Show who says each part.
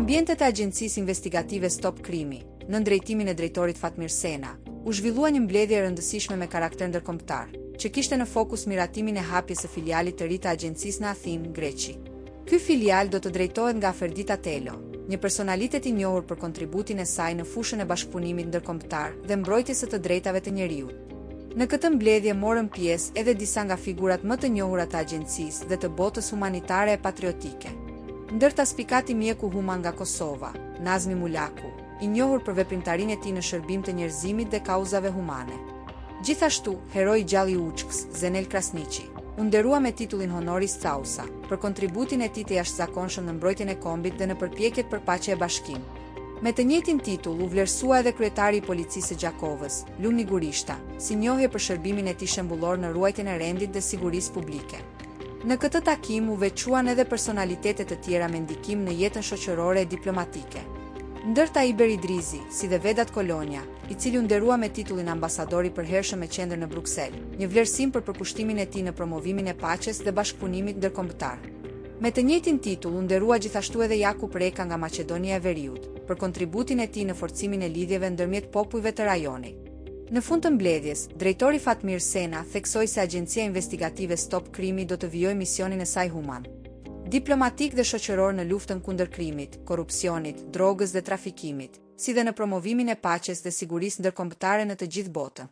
Speaker 1: ambientet e Agjencisë Investigative Stop Krimi, në drejtimin e drejtorit Fatmir Sena, u zhvillua një mbledhje e rëndësishme me karakter ndërkombëtar, që kishte në fokus miratimin e hapjes së filialit të ri të agjencisë në Athinë, Greqi. Ky filial do të drejtohet nga Aferdita Telo, një personalitet i njohur për kontributin e saj në fushën e bashkëpunimit ndërkombëtar dhe mbrojtjes së të drejtave të njerëzit. Në këtë mbledhje morën pjesë edhe disa nga figurat më të njohura të agjencisë dhe të botës humanitare e patriotike. Ndërta spikati mjeku human nga Kosova, Nazmi Mulaku, i njohur për veprimtarinë e tij në shërbim të njerëzimit dhe kauzave humane. Gjithashtu, heroi gjalli i Učkës, Zenel Krasniqi, u nderua me titullin honoris causa për kontributin e tij të jashtëzakonshëm në mbrojtjen e kombit dhe në përpjekjet për paqe e bashkim. Me të njëjtin titull u vlerësua edhe kryetari i policisë së Gjakovës, Lumi Gurishta, si njohje për shërbimin e tij shembullor në ruajtjen e rendit dhe sigurisë publike. Në këtë takim u veçuan edhe personalitete të tjera me ndikim në jetën shoqërore e diplomatike. Ndërta Iber Idrizi, si dhe Vedat Kolonja, i cili u nderua me titullin ambasador i përhershëm me qendër në Bruksel, një vlerësim për përkushtimin e tij në promovimin e paqes dhe bashkëpunimit ndërkombëtar. Me të njëjtin titull u nderua gjithashtu edhe Jakub Reka nga Maqedonia e Veriut, për kontributin e tij në forcimin e lidhjeve ndërmjet popujve të rajonit. Në fund të mbledhjes, drejtori Fatmir Sena theksoi se Agjencia Investigative Stop Krimi do të vijojë misionin e saj human, diplomatik dhe shoqëror në luftën kundër krimit, korrupsionit, drogës dhe trafikimit, si dhe në promovimin e paqes dhe sigurisë ndërkombëtare në të gjithë botën.